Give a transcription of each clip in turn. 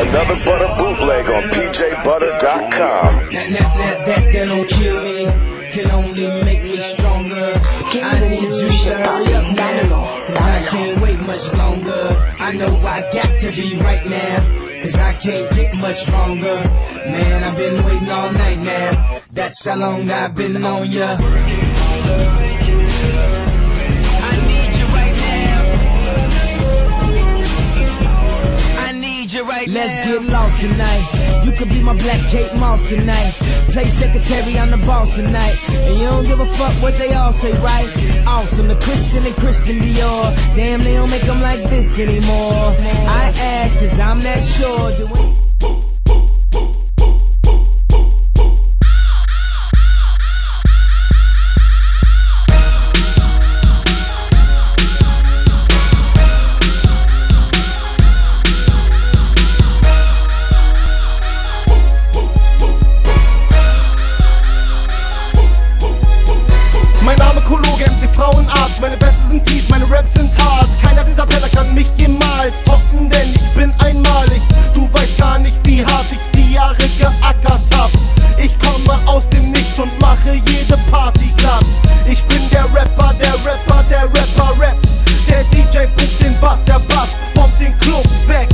Another Butter bootleg on PJButter.com. That don't kill me, can only make me stronger. I need you to hurry up now, cause I can't wait much longer. I know I got to be right now, cause I can't get much longer. Man, I've been waiting all night now, that's how long I've been on ya. Let's get lost tonight. You could be my Black Kate Moss tonight. Play secretary, I'm the boss tonight. And you don't give a fuck what they all say, right? Awesome, the Christian and Christian Dior. Damn, they don't make them like this anymore. I ask, cause I'm not sure. Meine Bässe sind tief, meine Raps sind hart. Keiner dieser Penner kann mich jemals toppen, denn ich bin einmalig. Du weißt gar nicht, wie hart ich die Jahre geackert hab. Ich komme aus dem Nichts und mache jede Party glatt. Ich bin der Rapper, der Rapper, der Rapper rappt. Der DJ pumpt den Bass, der Bass bombt den Club weg.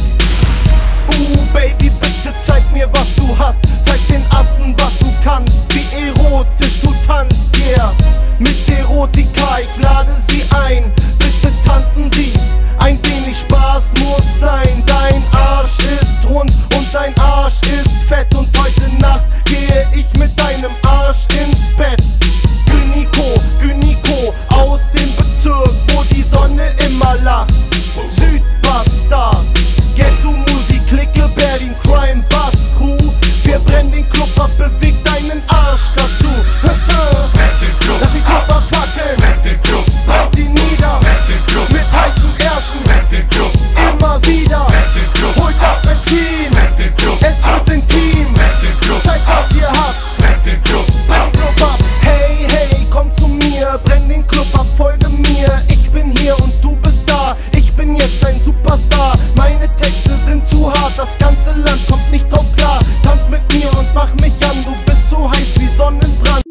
Baby, bitte zeig mir, was du hast. Zeig den Atzen, was du kannst. Wie erotisch du tanzt, yeah. Mit Erotika, ich lade sie ein. Bitte tanzen sie, ein wenig Spaß muss sein. Dein Arsch ist rund und dein Arsch ist fett. Und heute Nacht gehe ich mit deinem Arsch ins Bett. Gynico, Gynico, aus dem Bezirk, wo die Sonne immer lacht. Südbastard, Ghetto-Musik, Clique, Berlin, Crime, Bass, Crew. Wir brennen den Club ab, beweg deinen Arsch dazu. Lass den Club abfackeln, brennt ihn nieder. Mit heißen Ärschen, immer wieder. Holt das Benzin, es wird intim. Zeig, was ihr habt, brennt den Club ab. Hey, hey, komm zu mir, brenn den Club ab, folge mir. Ich bin hier und du bist da, ich bin jetzt ein Superstar. Meine Texte sind zu hart, das ganze Land kommt nicht drauf klar. Tanz mit mir und mach mich an, du bist so heiß wie Sonnenbrand.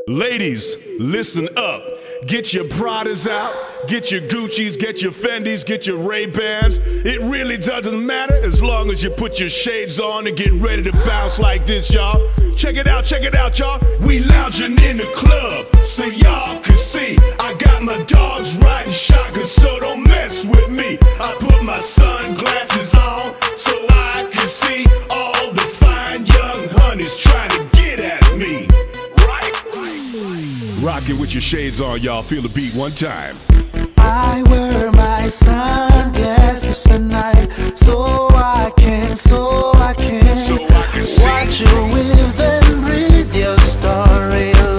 Ladies, listen up. Get your Pradas out, get your Gucci's, get your Fendi's, get your Ray-Bans. It really doesn't matter as long as you put your shades on and get ready to bounce like this, y'all. Check it out, y'all. We lounging in the club so y'all can see. I got my dogs riding shotgun, so don't mess with me. I put my sunglasses on so I can see all the fine young honeys trying to get at me. Rock it with your shades on, y'all. Feel the beat one time. I wear my sunglasses at night, so I can watch you with and read your storylines.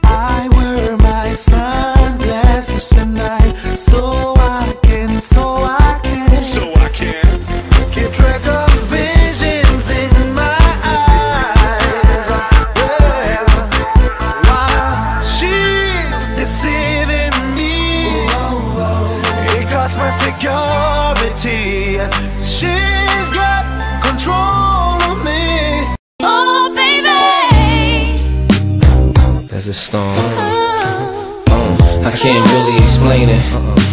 I wear my sunglasses at night, so I can keep track of visions in my eyes. Yeah. While she's deceiving me, it cuts my security. She's got control of me. Oh, baby, there's a storm. I can't really explain it.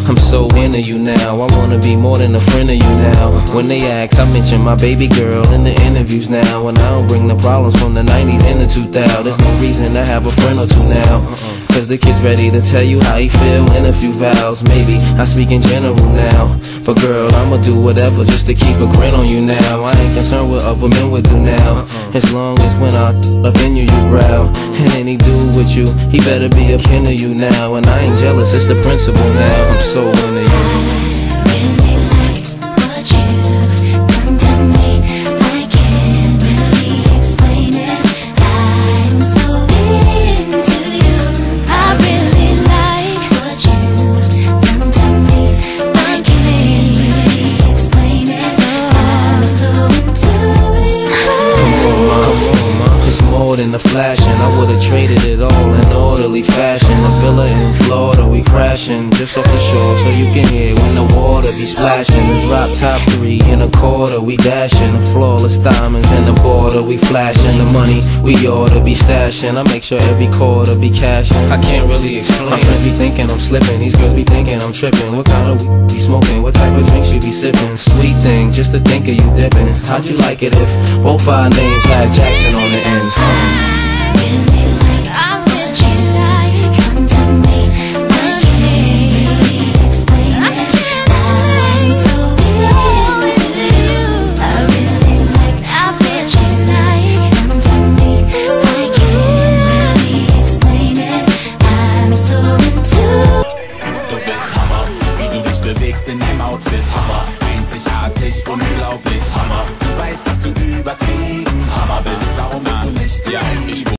I'm so into you now. I wanna be more than a friend of you now. When they ask, I mention my baby girl in the interviews now. And I don't bring the problems from the 90s and the 2000s. There's no reason to have a friend or two now, cause the kid's ready to tell you how he feel in a few vows. Maybe I speak in general now, but girl, I'ma do whatever just to keep a grin on you now. I ain't concerned what other men would do now, as long as when I up in you, you growl. And any dude with you, he better be a kin of you now. And I ain't jealous, it's the principle now. I'm so into you. Flashing, I would've traded it all in orderly fashion. A villa in Florida, we crashed crashing just off the shore, so you can hear when the water be splashing. The drop top 3 in a quarter, we dashing. The flawless diamonds in the border, we flashing. The money we ought to be stashing. I make sure every quarter be cashing. I can't really explain. My friends be thinking I'm slipping, these girls be thinking I'm tripping. What kind of weed be smoking? What type of drinks you be sipping? Sweet thing, just to think of you dipping. How'd you like it if both our names had Jackson on the ends?